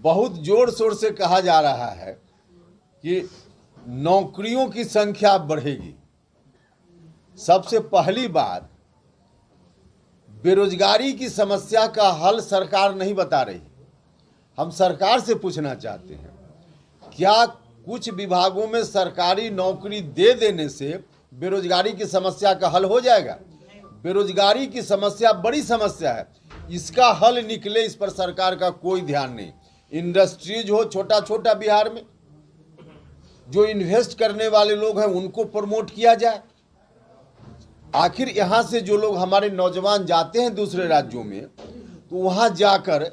बहुत जोर शोर से कहा जा रहा है कि नौकरियों की संख्या बढ़ेगी। सबसे पहली बात, बेरोजगारी की समस्या का हल सरकार नहीं बता रही। हम सरकार से पूछना चाहते हैं, क्या कुछ विभागों में सरकारी नौकरी दे देने से बेरोजगारी की समस्या का हल हो जाएगा? बेरोजगारी की समस्या बड़ी समस्या है, इसका हल निकले इस पर सरकार का कोई ध्यान नहीं। इंडस्ट्रीज हो छोटा छोटा बिहार में, जो इन्वेस्ट करने वाले लोग हैं उनको प्रमोट किया जाए। आखिर यहाँ से जो लोग हमारे नौजवान जाते हैं दूसरे राज्यों में, तो वहाँ जाकर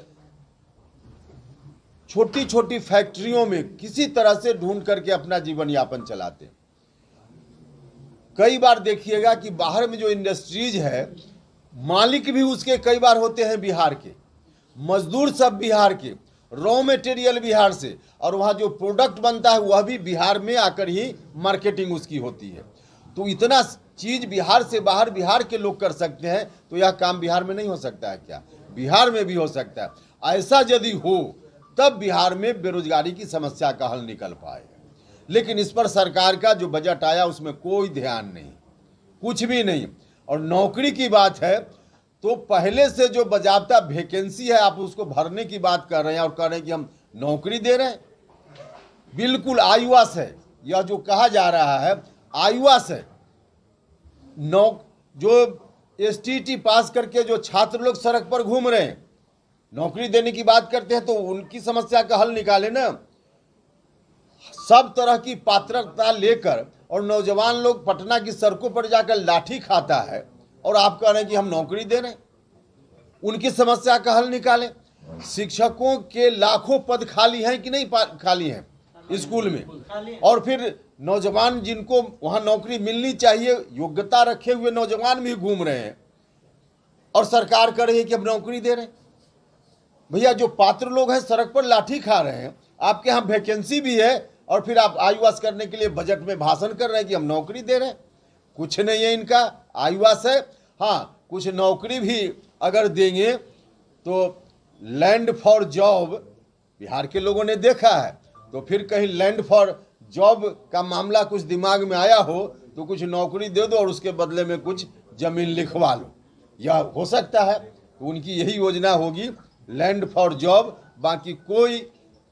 छोटी छोटी फैक्ट्रियों में किसी तरह से ढूंढ करके अपना जीवन यापन चलाते हैं। कई बार देखिएगा कि बाहर में जो इंडस्ट्रीज है, मालिक भी उसके कई बार होते हैं बिहार के, मजदूर सब बिहार के, रॉ मटेरियल बिहार से, और वहाँ जो प्रोडक्ट बनता है वह भी बिहार में आकर ही मार्केटिंग उसकी होती है। तो इतना चीज़ बिहार से बाहर बिहार के लोग कर सकते हैं, तो यह काम बिहार में नहीं हो सकता है क्या? बिहार में भी हो सकता है। ऐसा यदि हो तब बिहार में बेरोजगारी की समस्या का हल निकल पाएगा। लेकिन इस पर सरकार का जो बजट आया उसमें कोई ध्यान नहीं, कुछ भी नहीं। और नौकरी की बात है तो पहले से जो बाजाबता वैकेंसी है आप उसको भरने की बात कर रहे हैं और कह रहे हैं कि हम नौकरी दे रहे हैं। बिल्कुल आईवास है, यह जो कहा जा रहा है आईवास है। जो एसटीटी पास करके जो छात्र लोग सड़क पर घूम रहे हैं, नौकरी देने की बात करते हैं तो उनकी समस्या का हल निकाले ना। सब तरह की पात्रता लेकर और नौजवान लोग पटना की सड़कों पर जाकर लाठी खाता है और आप कह रहे हैं कि हम नौकरी दे रहे हैं। उनकी समस्या का हल निकालें। शिक्षकों के लाखों पद खाली हैं कि नहीं खाली हैं स्कूल में, और फिर नौजवान जिनको वहाँ नौकरी मिलनी चाहिए, योग्यता रखे हुए नौजवान भी घूम रहे हैं और सरकार कह रही है कि हम नौकरी दे रहे हैं। भैया जो पात्र लोग हैं सड़क पर लाठी खा रहे हैं, आपके यहाँ वैकेंसी भी है और फिर आप आईवास करने के लिए बजट में भाषण कर रहे हैं कि हम नौकरी दे रहे हैं। कुछ नहीं है इनका, आईवास है। हाँ, कुछ नौकरी भी अगर देंगे तो लैंड फॉर जॉब बिहार के लोगों ने देखा है, तो फिर कहीं लैंड फॉर जॉब का मामला कुछ दिमाग में आया हो तो कुछ नौकरी दे दो और उसके बदले में कुछ जमीन लिखवा लो, यह हो सकता है। तो उनकी यही योजना होगी, लैंड फॉर जॉब। बाकी कोई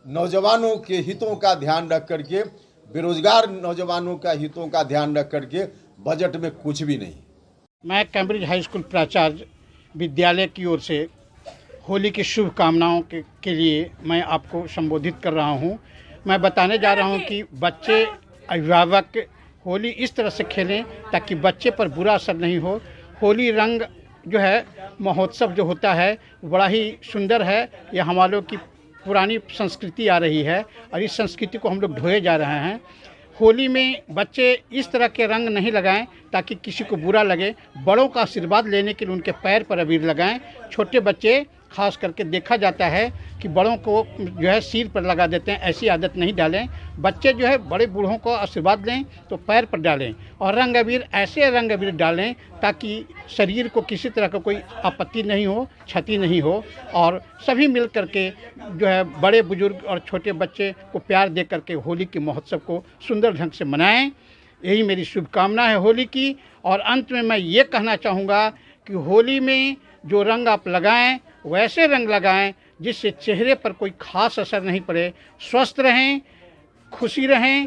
नौजवानों के हितों का ध्यान रख करके, बेरोजगार नौजवानों का हितों का ध्यान रख करके बजट में कुछ भी नहीं। मैं कैम्ब्रिज हाई स्कूल प्राचार्य विद्यालय की ओर से होली की शुभकामनाओं के लिए मैं आपको संबोधित कर रहा हूं। मैं बताने जा रहा हूं कि बच्चे, अभिभावक होली इस तरह से खेलें ताकि बच्चे पर बुरा असर नहीं हो। होली रंग जो है, महोत्सव जो होता है बड़ा ही सुंदर है। यह हमारे की पुरानी संस्कृति आ रही है और इस संस्कृति को हम लोग ढोए जा रहे हैं। होली में बच्चे इस तरह के रंग नहीं लगाएं ताकि किसी को बुरा लगे। बड़ों का आशीर्वाद लेने के लिए उनके पैर पर अबीर लगाएं। छोटे बच्चे खास करके देखा जाता है कि बड़ों को जो है सिर पर लगा देते हैं, ऐसी आदत नहीं डालें। बच्चे जो है बड़े बूढ़ों को आशीर्वाद लें तो पैर पर डालें, और रंग अबीर ऐसे रंग अबीर डालें ताकि शरीर को किसी तरह का कोई आपत्ति नहीं हो, क्षति नहीं हो, और सभी मिल करके जो है बड़े बुजुर्ग और छोटे बच्चे को प्यार दे करके होली के महोत्सव को सुंदर ढंग से मनाएं। यही मेरी शुभकामना है होली की। और अंत में मैं ये कहना चाहूँगा कि होली में जो रंग आप लगाएं वैसे रंग लगाएं जिससे चेहरे पर कोई खास असर नहीं पड़े। स्वस्थ रहें, खुशी रहें।